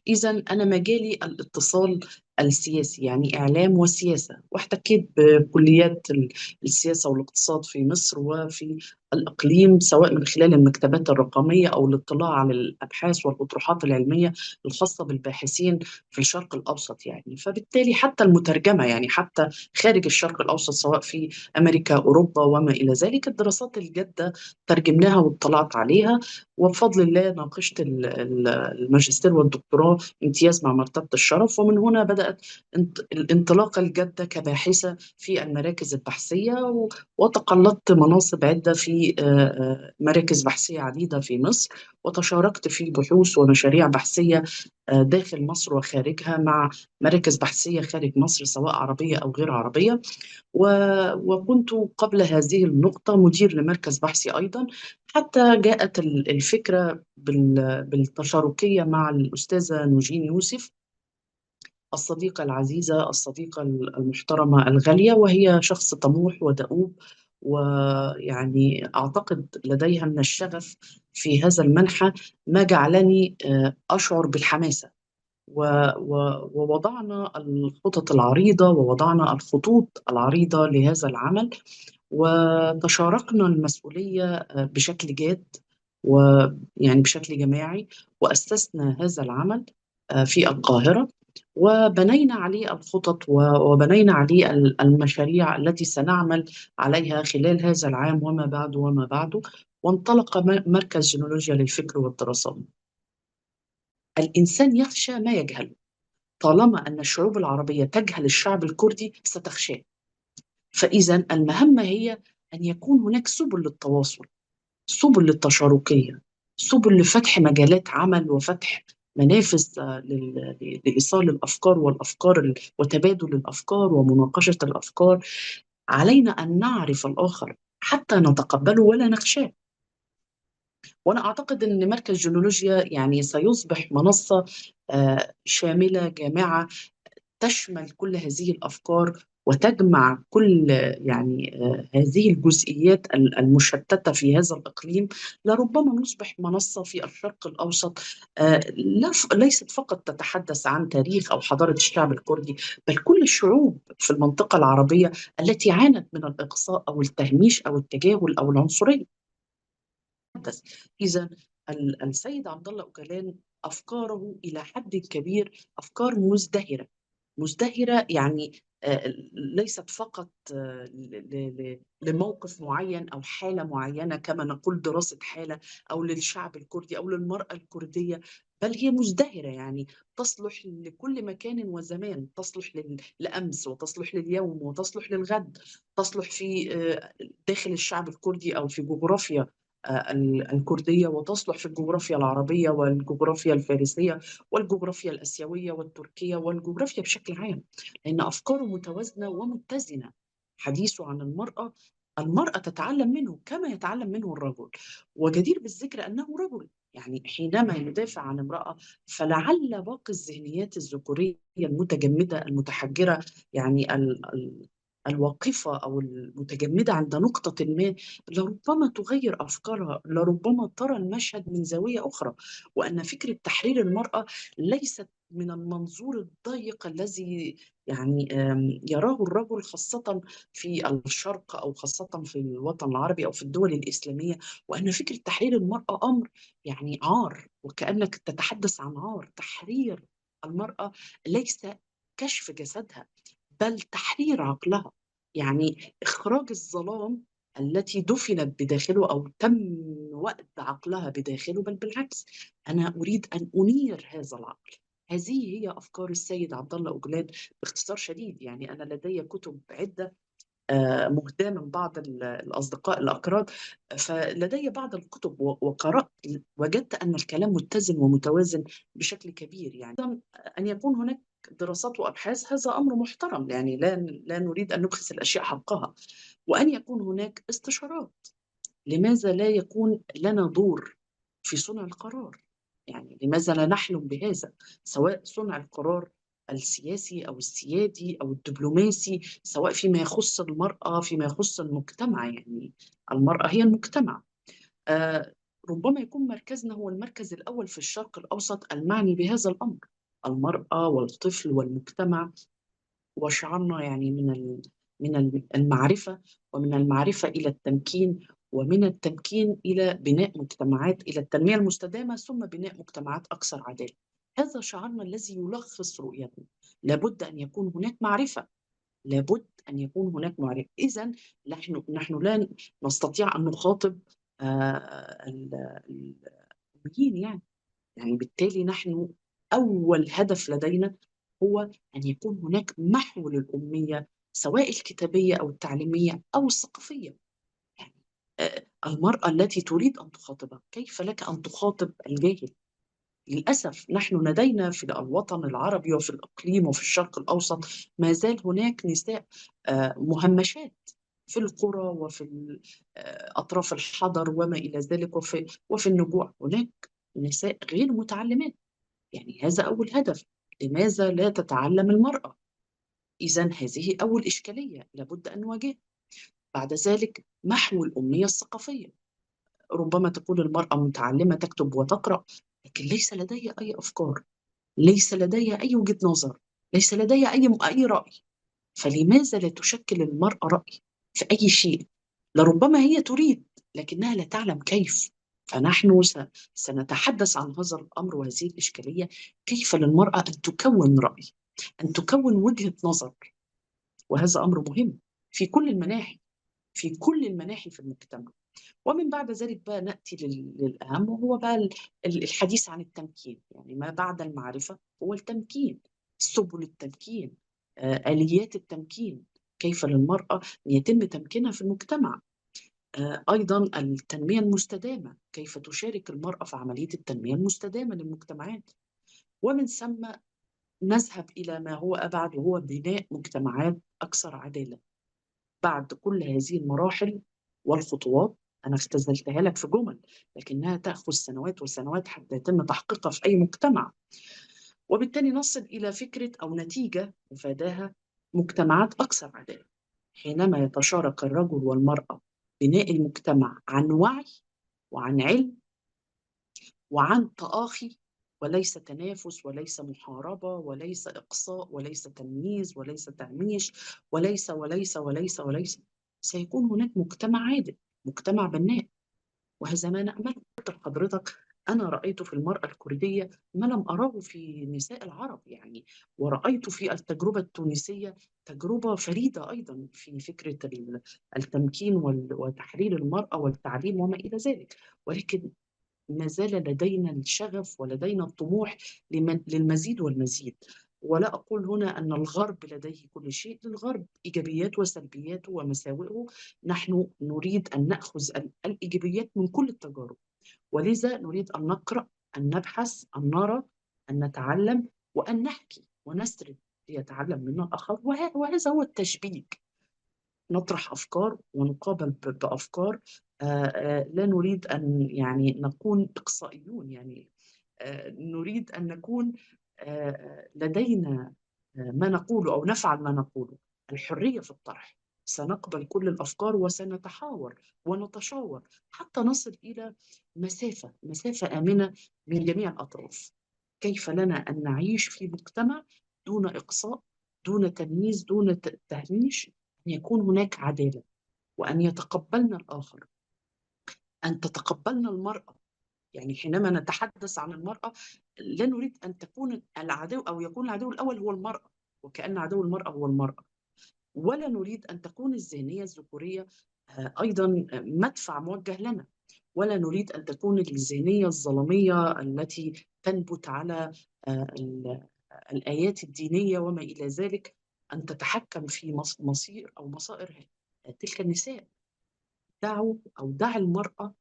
إذا أنا مجالي الاتصال السياسي، يعني إعلام وسياسة، واحتكيت بكليات السياسة والاقتصاد في مصر وفي الإقليم، سواء من خلال المكتبات الرقمية أو الاطلاع على الأبحاث والأطروحات العلمية الخاصة بالباحثين في الشرق الأوسط. يعني فبالتالي حتى المترجمة، يعني حتى خارج الشرق الأوسط، سواء في أمريكا أوروبا وما إلى ذلك، الدراسات الجادة ترجمناها واطلعت عليها. وبفضل الله ناقشت الماجستير والدكتوراه امتياز مع مرتبة الشرف. ومن هنا بدأت الانطلاقة الجادة كباحثة في المراكز البحثية، وتقلدت مناصب عدة في مراكز بحثية عديدة في مصر، وتشاركت في بحوث ومشاريع بحثية داخل مصر وخارجها، مع مراكز بحثية خارج مصر سواء عربية أو غير عربية. وكنت قبل هذه النقطة مدير لمركز بحثي أيضا، حتى جاءت الفكرة بالتشاركية مع الأستاذة نوجين يوسف، الصديقة العزيزة، الصديقة المحترمة الغالية، وهي شخص طموح ودؤوب، ويعني أعتقد لديها من الشغف في هذا المنحى ما جعلني أشعر بالحماسة. ووضعنا الخطط العريضة، ووضعنا الخطوط العريضة لهذا العمل، وتشاركنا المسؤولية بشكل جاد، ويعني بشكل جماعي، وأسسنا هذا العمل في القاهرة، وبنينا عليه الخطط، وبنينا عليه المشاريع التي سنعمل عليها خلال هذا العام وما بعده وما بعده. وانطلق مركز جينولوجيا للفكر والدراسات. الإنسان يخشى ما يجهل، طالما أن الشعوب العربية تجهل الشعب الكردي ستخشاه. فإذا المهمة هي أن يكون هناك سبل للتواصل، سبل للتشاركية، سبل لفتح مجالات عمل، وفتح منافذ لإيصال الأفكار وتبادل الأفكار ومناقشة الأفكار. علينا أن نعرف الآخر حتى نتقبله ولا نخشاه. وأنا أعتقد أن مركز جيولوجيا يعني سيصبح منصة شاملة جامعة، تشمل كل هذه الأفكار وتجمع كل يعني هذه الجزئيات المشتتة في هذا الإقليم. لربما نصبح منصة في الشرق الأوسط، ليست فقط تتحدث عن تاريخ أو حضارة الشعب الكردي، بل كل الشعوب في المنطقة العربية التي عانت من الإقصاء أو التهميش أو التجاهل أو العنصرية. إذا السيد عبد الله أوكلان أفكاره إلى حد كبير أفكار مزدهرة، مزدهرة، يعني ليست فقط لموقف معين أو حالة معينة، كما نقول دراسة حالة، أو للشعب الكردي أو للمرأة الكردية، بل هي مزدهرة، يعني تصلح لكل مكان وزمان، تصلح لأمس، وتصلح لليوم، وتصلح للغد، تصلح في داخل الشعب الكردي أو في جغرافيا الكردية، وتصلح في الجغرافيا العربية والجغرافيا الفارسية والجغرافيا الآسيوية والتركية والجغرافيا بشكل عام، لأن أفكاره متوازنة ومتزنة. حديثه عن المرأة تتعلم منه كما يتعلم منه الرجل، وجدير بالذكر أنه رجل. يعني حينما يدافع عن امرأة، فلعل باقي الذهنيات الذكورية المتجمدة المتحجرة، يعني الواقفة أو المتجمدة عند نقطة ما، لربما تغير أفكارها، لربما ترى المشهد من زاوية أخرى، وأن فكرة تحرير المرأة ليست من المنظور الضيق الذي يعني يراه الرجل، خاصة في الشرق أو خاصة في الوطن العربي أو في الدول الإسلامية. وأن فكرة تحرير المرأة أمر يعني عار، وكأنك تتحدث عن عار. تحرير المرأة ليس كشف جسدها، بل تحرير عقلها، يعني إخراج الظلام التي دفنت بداخله أو تم وأد عقلها بداخله، بل بالعكس، أنا أريد أن أنير هذا العقل. هذه هي أفكار السيد عبد الله أوجلان باختصار شديد. يعني أنا لدي كتب عدة مهداة من بعض الأصدقاء الأكراد، فلدي بعض الكتب وقرأت، وجدت أن الكلام متزن ومتوازن بشكل كبير. يعني أن يكون هناك دراسات وأبحاث هذا أمر محترم، يعني لا نريد أن نبخس الأشياء حقها. وأن يكون هناك استشارات، لماذا لا يكون لنا دور في صنع القرار؟ يعني لماذا لا نحلم بهذا، سواء صنع القرار السياسي أو السيادي أو الدبلوماسي، سواء فيما يخص المرأة، فيما يخص المجتمع. يعني المرأة هي المجتمع. آه ربما يكون مركزنا هو المركز الأول في الشرق الأوسط المعني بهذا الأمر. المرأة والطفل والمجتمع، وشعرنا يعني من المعرفة، ومن المعرفة إلى التمكين، ومن التمكين إلى بناء مجتمعات، إلى التنمية المستدامة، ثم بناء مجتمعات أكثر عدالة. هذا شعارنا الذي يلخص رؤيتنا. لابد أن يكون هناك معرفة، لابد أن يكون هناك معرفة. إذا نحن لا نستطيع أن نخاطب الأميين يعني بالتالي نحن أول هدف لدينا هو أن يكون هناك محو للأمية، سواء الكتابية أو التعليمية أو الثقافية. يعني المرأة التي تريد أن تخاطبها، كيف لك أن تخاطب الجاهل؟ للأسف نحن لدينا في الوطن العربي وفي الإقليم وفي الشرق الأوسط ما زال هناك نساء مهمشات في القرى وفي أطراف الحضر وما إلى ذلك، وفي النجوع هناك نساء غير متعلمات. يعني هذا أول هدف. لماذا لا تتعلم المرأة؟ إذا هذه أول إشكالية لابد أن نواجهها. بعد ذلك محو الأمية الثقافية. ربما تكون المرأة متعلمة تكتب وتقرأ، لكن ليس لديها أي أفكار، ليس لديها أي وجهة نظر، ليس لديها أي رأي. فلماذا لا تشكل المرأة رأي في أي شيء؟ لربما هي تريد لكنها لا تعلم كيف. فنحن سنتحدث عن هذا الأمر وهذه الإشكالية. كيف للمرأة أن تكون رأي، أن تكون وجهة نظر؟ وهذا أمر مهم في كل المناحي، في كل المناحي في المجتمع. ومن بعد ذلك بقى نأتي للأهم، وهو بقى الحديث عن التمكين. يعني ما بعد المعرفة هو التمكين، سبل التمكين، آليات التمكين. كيف للمرأة أن يتم تمكينها في المجتمع؟ أيضا التنمية المستدامة، كيف تشارك المرأة في عملية التنمية المستدامة للمجتمعات؟ ومن ثم نذهب إلى ما هو أبعد، وهو بناء مجتمعات أكثر عدالة. بعد كل هذه المراحل والخطوات، أنا اختزلتها لك في جمل، لكنها تأخذ سنوات وسنوات حتى يتم تحقيقها في أي مجتمع. وبالتالي نصل إلى فكرة أو نتيجة مفاداها: مجتمعات أكثر عدالة. حينما يتشارك الرجل والمرأة بناء المجتمع عن وعي وعن علم وعن تآخي، وليس تنافس وليس محاربة وليس إقصاء وليس تمييز وليس تهميش وليس، سيكون هناك مجتمع عادل، مجتمع بناء. وهذا ما نأمله. قلت لحضرتك أنا رأيت في المرأة الكردية ما لم أراه في نساء العرب يعني. ورأيت في التجربة التونسية تجربة فريدة أيضا في فكرة التمكين وتحرير المرأة والتعليم وما إلى ذلك. ولكن ما زال لدينا الشغف ولدينا الطموح للمزيد والمزيد. ولا أقول هنا أن الغرب لديه كل شيء. للغرب إيجابيات وسلبياته ومساوئه. نحن نريد أن نأخذ الإيجابيات من كل التجارب، ولذا نريد أن نقرأ، أن نبحث، أن نرى، أن نتعلم، وأن نحكي ونسرد ليتعلم منا الآخر. وهذا هو التشبيك. نطرح أفكار ونقابل بأفكار. لا نريد أن يعني نكون إقصائيون يعني. نريد أن نكون لدينا ما نقوله أو نفعل ما نقوله. الحرية في الطرح. سنقبل كل الأفكار وسنتحاور ونتشاور حتى نصل إلى مسافة آمنة من جميع الأطراف. كيف لنا أن نعيش في مجتمع دون إقصاء، دون تمييز، دون تهميش، أن يكون هناك عدالة، وأن يتقبلنا الآخر، أن تتقبلنا المرأة. يعني حينما نتحدث عن المرأة لا نريد أن تكون العدو أو يكون العدو الأول هو المرأة، وكأن عدو المرأة هو المرأة. ولا نريد أن تكون الذهنية الذكورية أيضا مدفع موجه لنا. ولا نريد أن تكون الذهنية الظلمية التي تنبت على الآيات الدينية وما إلى ذلك أن تتحكم في مصير أو مصائر تلك النساء. دع المرأة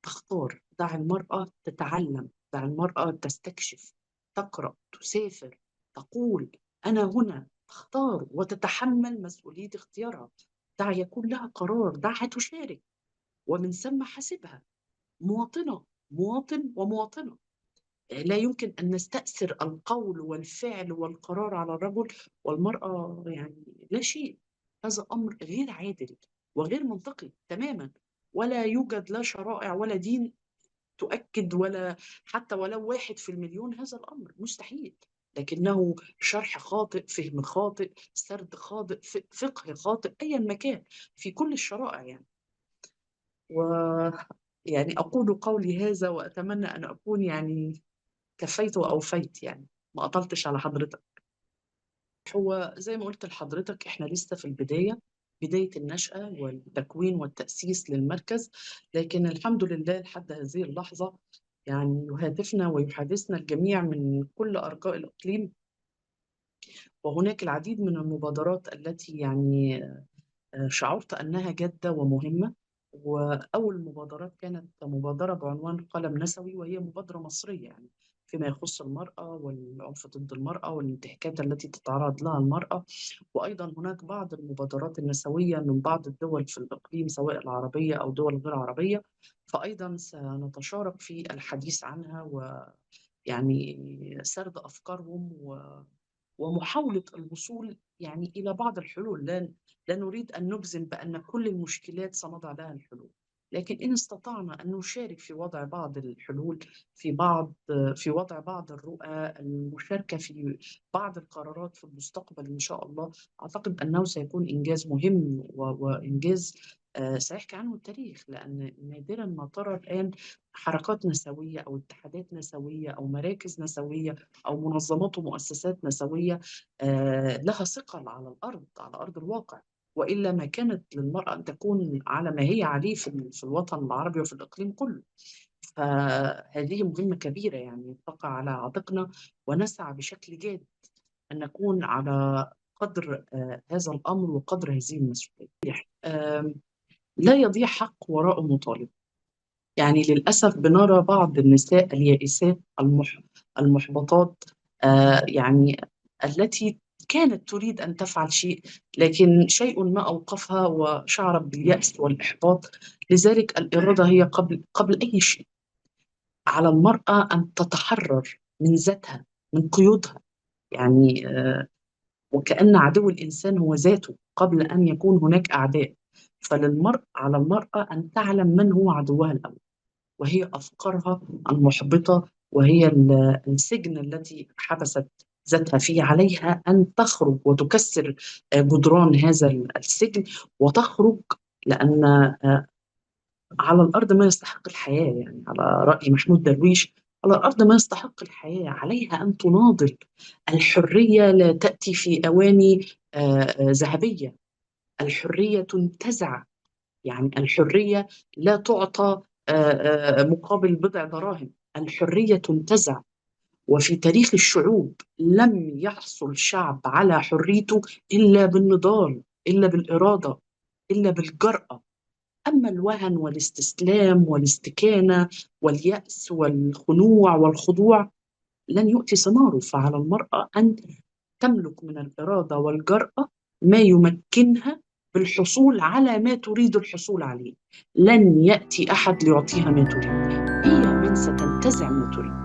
تختار، دع المرأة تتعلم، دع المرأة تستكشف، تقرأ، تسافر، تقول أنا هنا، تختار وتتحمل مسؤولية اختيارها. دع يكون لها قرار، دعها تشارك، ومن ثم حاسبها مواطنة، مواطن ومواطنة. لا يمكن أن نستأثر القول والفعل والقرار على الرجل والمرأة يعني لا شيء. هذا أمر غير عادل وغير منطقي تماما. ولا يوجد لا شرائع ولا دين تؤكد ولا حتى ولو واحد في المليون هذا الأمر، مستحيل. لكنه شرح خاطئ، فهم خاطئ، سرد خاطئ، فقه خاطئ، أيا ما كان في كل الشرائع يعني. و يعني أقول قولي هذا وأتمنى أن أكون يعني كفيت وأوفيت، يعني ما أطلتش على حضرتك. هو زي ما قلت لحضرتك احنا لسه في البداية، بداية النشأة والتكوين والتأسيس للمركز. لكن الحمد لله لحد هذه اللحظة يعني يهاتفنا ويحادثنا الجميع من كل أرجاء الإقليم، وهناك العديد من المبادرات التي يعني شعرت أنها جادة ومهمة. وأول مبادرات كانت مبادرة بعنوان قلم نسوي، وهي مبادرة مصرية يعني فيما يخص المرأة والعنف ضد المرأة والانتهاكات التي تتعرض لها المرأة. وأيضا هناك بعض المبادرات النسوية من بعض الدول في الإقليم سواء العربية أو دول غير عربية، فأيضا سنتشارك في الحديث عنها ويعني سرد أفكارهم ومحاولة الوصول يعني إلى بعض الحلول. لا نريد أن نجزم بأن كل المشكلات سنضع لها الحلول، لكن إن استطعنا أن نشارك في وضع بعض الحلول، في وضع بعض الرؤى، المشاركة في بعض القرارات في المستقبل إن شاء الله، أعتقد أنه سيكون إنجاز مهم وإنجاز سيحكي عنه التاريخ. لأن نادرا ما ترى الآن حركات نسوية أو اتحادات نسوية أو مراكز نسوية أو منظمات ومؤسسات نسوية لها ثقل على الأرض، على أرض الواقع. وإلا ما كانت للمرأة أن تكون على ما هي عليه في الوطن العربي وفي الإقليم كله. فهذه مهمة كبيرة يعني تقع على عاتقنا، ونسعى بشكل جاد أن نكون على قدر هذا الأمر وقدر هذه المسؤولية. آم، لا يضيع حق وراء مطالب. يعني للأسف بنرى بعض النساء اليائسات المحبطات، يعني التي كانت تريد أن تفعل شيء، لكن شيء ما أوقفها وشعرت باليأس والإحباط. لذلك الإرادة هي قبل أي شيء. على المرأة أن تتحرر من ذاتها، من قيودها. يعني وكأن عدو الإنسان هو ذاته قبل أن يكون هناك أعداء. على المرأة أن تعلم من هو عدوها الأول، وهي أفكارها المحبطة، وهي السجن التي حبست ذاتها فيه. عليها أن تخرج وتكسر جدران هذا السجن وتخرج. لأن على الأرض ما يستحق الحياة، يعني على رأي محمود درويش، على الأرض ما يستحق الحياة. عليها أن تناضل. الحرية لا تأتي في أواني ذهبية. الحرية تنتزع. يعني الحرية لا تعطى مقابل بضع دراهم. الحرية تنتزع. وفي تاريخ الشعوب لم يحصل شعب على حريته إلا بالنضال، إلا بالإرادة، إلا بالجرأة. أما الوهن والاستسلام والاستكانة واليأس والخنوع والخضوع لن يؤتي ثماره. فعلى المرأة أن تملك من الإرادة والجرأة ما يمكنها بالحصول على ما تريد الحصول عليه. لن يأتي أحد ليعطيها ما تريد، هي من ستنتزع ما تريد.